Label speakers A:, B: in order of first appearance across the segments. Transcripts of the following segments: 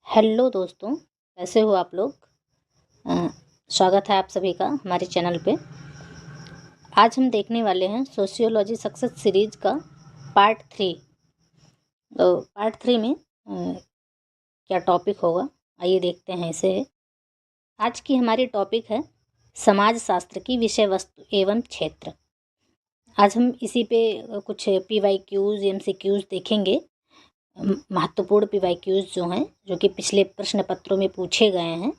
A: Hello दोस्तों, कैसे हो आप लोग। अ, स्वागत है आप सभी का हमारे चैनल पे। आज हम देखने वाले हैं सोशियोलॉजी सक्सेस सीरीज का पार्ट 3। तो पार्ट 3 में क्या टॉपिक होगा, आइए देखते हैं इसे। आज की हमारी टॉपिक है समाज शास्त्र की विषय वस्तु एवं क्षेत्र। आज हम इसी पे कुछ PYQs MCQs देखेंगे। महत्वपूर्ण PYQs जो हैं, जो कि पिछले प्रश्न पत्रों में पूछे गए हैं,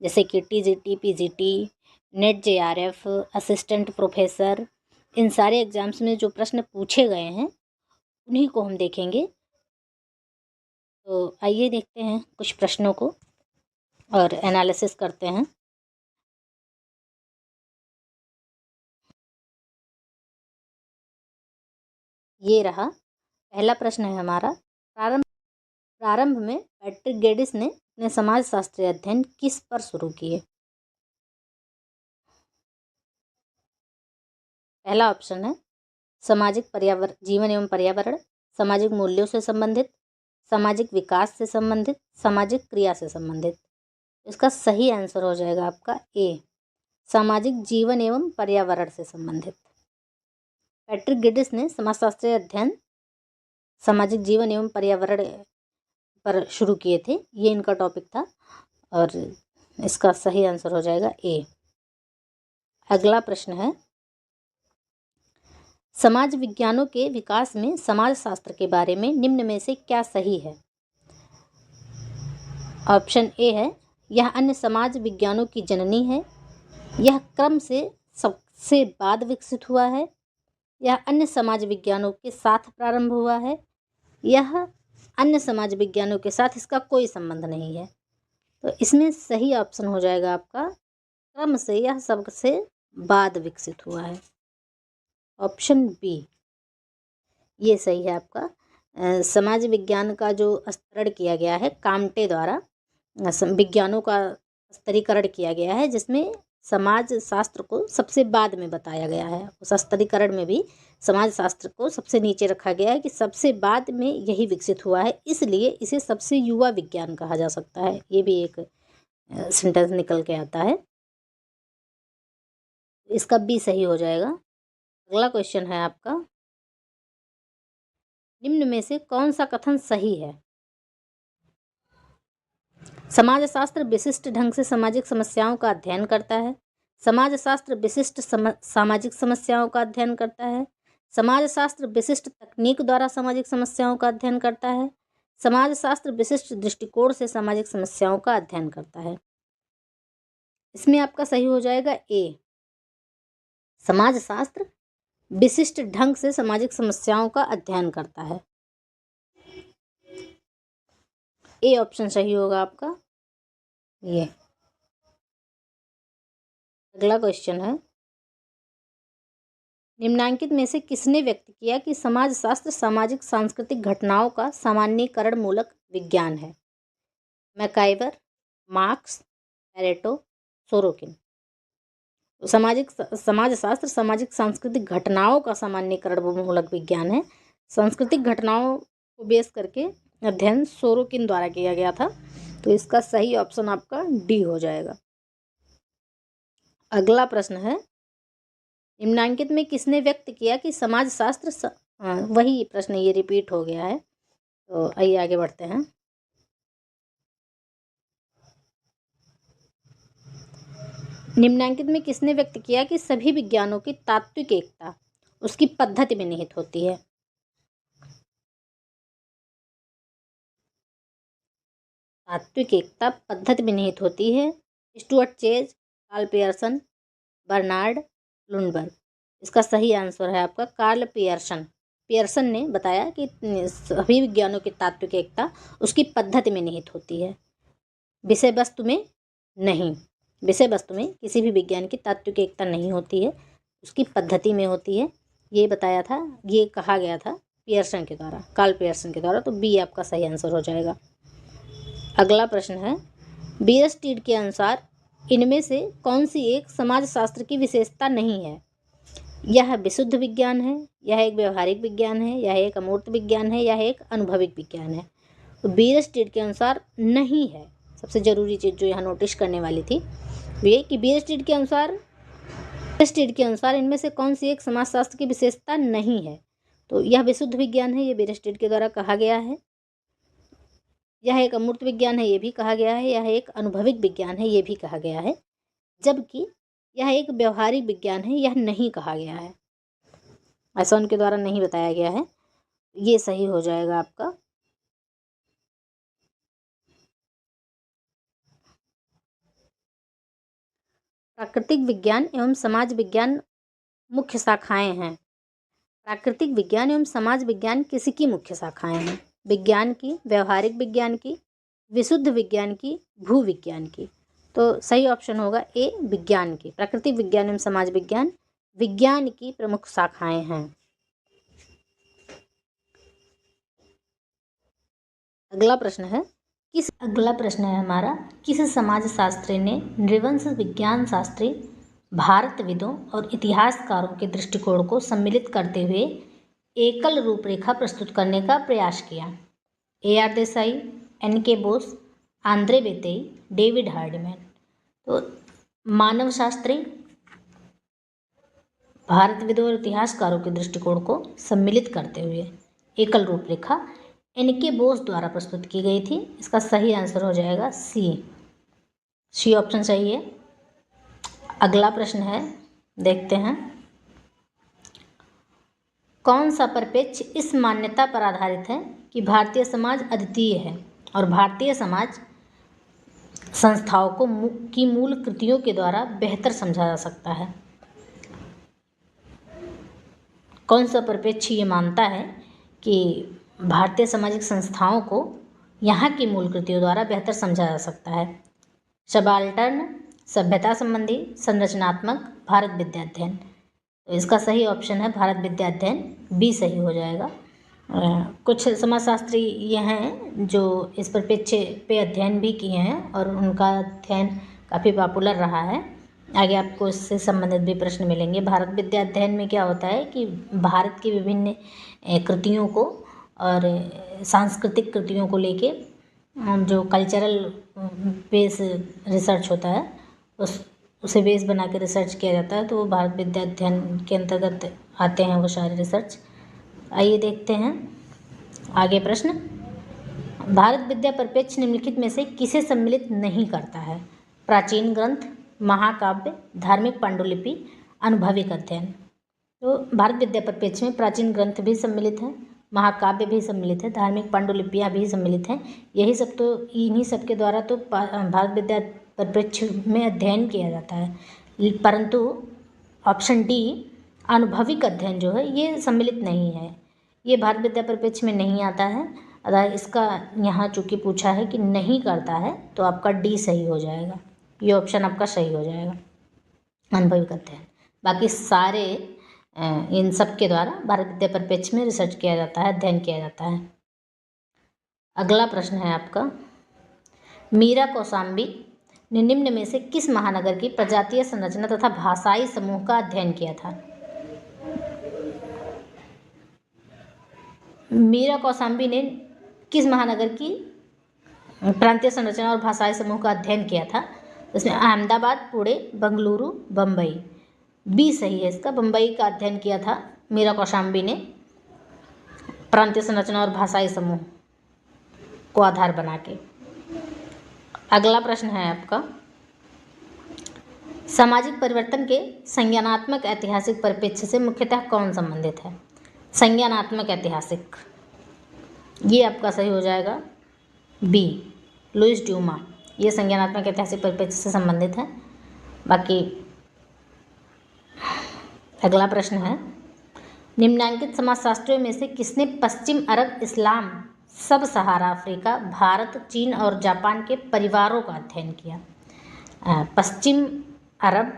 A: जैसे कि TGT PGT NET JRF assistant professor, इन सारे एग्जाम्स में जो प्रश्न पूछे गए हैं उन्हीं को हम देखेंगे। तो आइए देखते हैं कुछ प्रश्नों को और एनालिसिस करते हैं। ये रहा पहला प्रश्न है हमारा। प्रारंभ में पैट्रिक गेडिस ने अपने समाजशास्त्री अध्ययन किस पर शुरू किए। पहला ऑप्शन है सामाजिक पर्यावरण, जीवन एवं पर्यावरण, सामाजिक मूल्यों से संबंधित, सामाजिक विकास से संबंधित, सामाजिक क्रिया से संबंधित। इसका सही आंसर हो जाएगा आपका ए, सामाजिक जीवन एवं पर्यावरण से संबंधित। पैट्रिक गिडिस ने समाजशास्त्रीय अध्ययन सामाजिक जीवन एवं पर्यावरण पर शुरू किए थे, ये इनका टॉपिक था और इसका सही आंसर हो जाएगा ए। अगला प्रश्न है समाज विज्ञानों के विकास में समाजशास्त्र के बारे में निम्न में से क्या सही है। ऑप्शन ए है यह अन्य समाज विज्ञानों की जननी है, यह क्रम से सबसे बाद विकसित हुआ है, यह अन्य समाज विज्ञानों के साथ प्रारंभ हुआ है, यह अन्य समाज विज्ञानों के साथ इसका कोई संबंध नहीं है। तो इसमें सही ऑप्शन हो जाएगा आपका क्रम से यह सबसे बाद विकसित हुआ है, ऑप्शन बी, ये सही है आपका। समाज विज्ञान का जो स्तरीकरण किया गया है काम्टे द्वारा, विज्ञानों का स्तरीकरण किया गया है, जिसमें समाज शास्त्र को सबसे बाद में बताया गया है। उस स्तरीकरण में भी समाज शास्त्र को सबसे नीचे रखा गया है कि सबसे बाद में यही विकसित हुआ है, इसलिए इसे सबसे युवा विज्ञान कहा जा सकता है। ये भी एक सेंटेंस निकल के आता है, इसका बी सही हो जाएगा। अगला क्वेश्चन है आपका, निम्न में से कौन सा कथन सही है। समाजशास्त्र विशिष्ट ढंग से सामाजिक समस्याओं का अध्ययन करता है, समाजशास्त्र विशिष्ट सामाजिक समस्याओं का अध्ययन करता है, समाजशास्त्र विशिष्ट तकनीक द्वारा सामाजिक समस्याओं का अध्ययन करता है, समाजशास्त्र विशिष्ट दृष्टिकोण से सामाजिक समस्याओं का अध्ययन करता है। इसमें आपका सही हो जाएगा ए, समाजशास्त्र विशिष्ट ढंग से सामाजिक समस्याओं का अध्ययन करता है। ए ऑप्शन सही होगा आपका। ये अगला क्वेश्चन है, निम्नांकित में से किसने व्यक्त किया कि समाजशास्त्र सामाजिक सांस्कृतिक घटनाओं का सामान्यीकरण मूलक विज्ञान है। MacIver, marks, Pareto, Sorokin. समाजशास्त्र सामाजिक सांस्कृतिक घटनाओं का सामान्यीकरण मूलक विज्ञान है। सांस्कृतिक घटनाओं को बेस करके अध्ययन सोरोकिन द्वारा किया गया था, तो इसका सही ऑप्शन आपका डी हो जाएगा। अगला प्रश्न है, निम्नांकित में किसने व्यक्त किया कि समाजशास्त्र वही प्रश्न ये रिपीट हो गया है, तो आइए आगे बढ़ते हैं। निम्नांकित में किसने व्यक्त किया कि सभी विज्ञानों की तात्विक एकता उसकी पद्धति में निहित होती है। तात्विक एकता पद्धति में निहित होती है। Stuart Chase, Carl Pearson, Bernard Lundberg. इसका सही आंसर है आपका कार्ल पियर्सन। पियर्सन ने बताया कि सभी विज्ञानों की तात्विक एकता उसकी पद्धति में निहित होती है, विषय वस्तु में नहीं। विषय वस्तु में किसी भी विज्ञान की तात्विक एकता नहीं होती है, उसकी पद्धति में होती है। ये बताया था, ये कहा गया था पियर्सन के द्वारा, कार्ल पियर्सन के द्वारा। तो बी आपका सही आंसर हो जाएगा। अगला प्रश्न है, बीयरस्टीड के अनुसार इनमें से कौन सी एक समाजशास्त्र की विशेषता नहीं है। यह विशुद्ध विज्ञान है, यह एक व्यवहारिक विज्ञान है, यह एक अमूर्त विज्ञान है, यह एक अनुभविक विज्ञान है। तो बीयरस्टेड के अनुसार नहीं है। सबसे ज़रूरी चीज़ जो यहाँ नोटिस करने वाली थी वो ये कि बीयरस्टेड के अनुसार इनमें से कौन सी एक समाजशास्त्र की विशेषता नहीं है। तो यह विशुद्ध विज्ञान है, ये बीयरस्टेड के द्वारा कहा गया है। यह एक अमूर्त विज्ञान है, ये भी कहा गया है। यह एक अनुभविक विज्ञान है, ये भी कहा गया है। जबकि यह एक व्यवहारिक विज्ञान है, यह नहीं कहा गया है। ऐसा उनके द्वारा नहीं बताया गया है। ये सही हो जाएगा आपका। प्राकृतिक विज्ञान एवं समाज विज्ञान मुख्य शाखाएं हैं। प्राकृतिक विज्ञान एवं समाज विज्ञान किसकी मुख्य शाखाएं हैं? विज्ञान की, व्यवहारिक विज्ञान की, विशुद्ध विज्ञान की, भूविज्ञान की। तो सही ऑप्शन होगा ए, विज्ञान की। प्राकृतिक विज्ञान एवं समाज विज्ञान विज्ञान की प्रमुख शाखाएं हैं। अगला प्रश्न है हमारा, किस समाजशास्त्री ने नृवंश विज्ञान शास्त्री, भारतविदों और इतिहासकारों के दृष्टिकोण को सम्मिलित करते हुए एकल रूपरेखा प्रस्तुत करने का प्रयास किया? A.R. Desai, N.K. Bose, Andre Beteille, David Hardiman. तो मानवशास्त्री, भारतविदों और इतिहासकारों के दृष्टिकोण को सम्मिलित करते हुए एकल रूपरेखा N.K. बोस द्वारा प्रस्तुत की गई थी। इसका सही आंसर हो जाएगा सी ऑप्शन सही है। अगला प्रश्न है, देखते हैं, कौन सा परिप्रेक्ष्य इस मान्यता पर आधारित है कि भारतीय समाज अद्वितीय है और भारतीय समाज संस्थाओं की मूल कृतियों के द्वारा बेहतर समझा जा सकता है? कौन सा परिप्रेक्ष्य ये मानता है कि भारतीय सामाजिक संस्थाओं को यहाँ की मूल कृतियों द्वारा बेहतर समझा जा सकता है? सबाल्टर्न, सभ्यता संबंधी, संरचनात्मक, भारत विद्या अध्ययन। तो इसका सही ऑप्शन है भारत विद्या अध्ययन, बी सही हो जाएगा। कुछ समाजशास्त्री ये हैं जो इस परिप्रेक्ष्य पे अध्ययन भी किए हैं और उनका अध्ययन काफ़ी पॉपुलर रहा है। आगे आपको इससे संबंधित भी प्रश्न मिलेंगे। भारत विद्या अध्ययन में क्या होता है कि भारत की विभिन्न कृतियों को और सांस्कृतिक कृतियों को लेके जो कल्चरल बेस रिसर्च होता है उसे बेस बना के रिसर्च किया जाता है। तो वो भारत विद्या अध्ययन के अंतर्गत आते हैं वो सारे रिसर्च। आइए देखते हैं आगे प्रश्न। भारत विद्या परिप्रेक्ष्य निम्नलिखित में से किसे सम्मिलित नहीं करता है? प्राचीन ग्रंथ, महाकाव्य, धार्मिक पांडुलिपि, अनुभविक अध्ययन। तो भारत विद्या परिप्रेक्ष्य में प्राचीन ग्रंथ भी सम्मिलित है, महाकाव्य भी सम्मिलित है, धार्मिक पांडुलिपियाँ भी सम्मिलित हैं। यही सब तो इन्हीं सब के द्वारा तो भारत विद्या परिप्रेक्ष्य में अध्ययन किया जाता है। परंतु ऑप्शन डी अनुभविक अध्ययन जो है ये सम्मिलित नहीं है, ये भारत विद्या परिप्रेक्ष्य में नहीं आता है। अतः इसका यहाँ चूँकि पूछा है कि नहीं करता है तो आपका डी सही हो जाएगा, ये ऑप्शन आपका सही हो जाएगा, अनुभविक अध्ययन। बाकी सारे इन सब के द्वारा भारत विद्या परिप्रेक्ष्य में रिसर्च किया जाता है, अध्ययन किया जाता है। अगला प्रश्न है आपका, मीरा कौशाम्बी ने निम्न में से किस महानगर की प्रजातीय संरचना तथा भाषाई समूह का अध्ययन किया था? मीरा कौशाम्बी ने किस महानगर की प्रांतीय संरचना और भाषाई समूह का अध्ययन किया था? इसमें अहमदाबाद, पुणे, बंगलुरु, बम्बई। बी सही है इसका, बम्बई का अध्ययन किया था मीरा कौशाम्बी ने प्रांतीय संरचना और भाषाई समूह को आधार बना के। अगला प्रश्न है आपका, सामाजिक परिवर्तन के संज्ञानात्मक ऐतिहासिक परिप्रेक्ष्य से मुख्यतः कौन संबंधित है? संज्ञानात्मक ऐतिहासिक, ये आपका सही हो जाएगा बी, लुइस ड्यूमा। ये संज्ञानात्मक ऐतिहासिक परिप्रेक्ष्य से संबंधित है। बाकी अगला प्रश्न है, निम्नांकित समाजशास्त्रियों में से किसने पश्चिम अरब, इस्लाम, सब सहारा अफ्रीका, भारत, चीन और जापान के परिवारों का अध्ययन किया? पश्चिम अरब,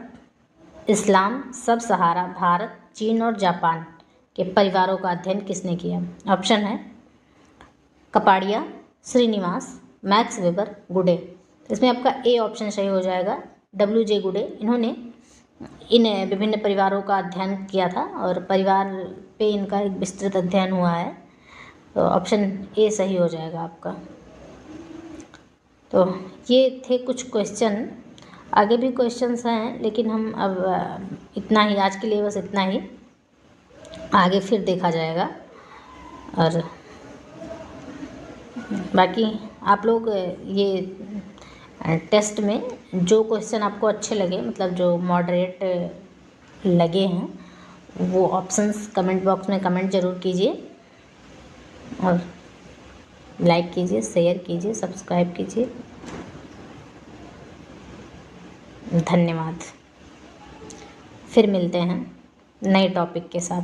A: इस्लाम, सब सहारा, भारत, चीन और जापान के परिवारों का अध्ययन किसने किया? ऑप्शन है कपाड़िया, श्रीनिवास, मैक्स वेबर, गुडे। इसमें आपका ए ऑप्शन सही हो जाएगा, WJ गुडे। इन्होंने इन विभिन्न परिवारों का अध्ययन किया था और परिवार पे इनका एक विस्तृत अध्ययन हुआ है। तो ऑप्शन ए सही हो जाएगा आपका। तो ये थे कुछ क्वेश्चन, आगे भी क्वेश्चंस हैं लेकिन हम अब इतना ही, आज के लिए बस इतना ही, आगे फिर देखा जाएगा। और बाकी आप लोग ये टेस्ट में जो क्वेश्चन आपको अच्छे लगे, मतलब जो मॉडरेट लगे हैं, वो ऑप्शंस कमेंट बॉक्स में कमेंट ज़रूर कीजिए और लाइक कीजिए, शेयर कीजिए, सब्सक्राइब कीजिए। धन्यवाद। फिर मिलते हैं नए टॉपिक के साथ।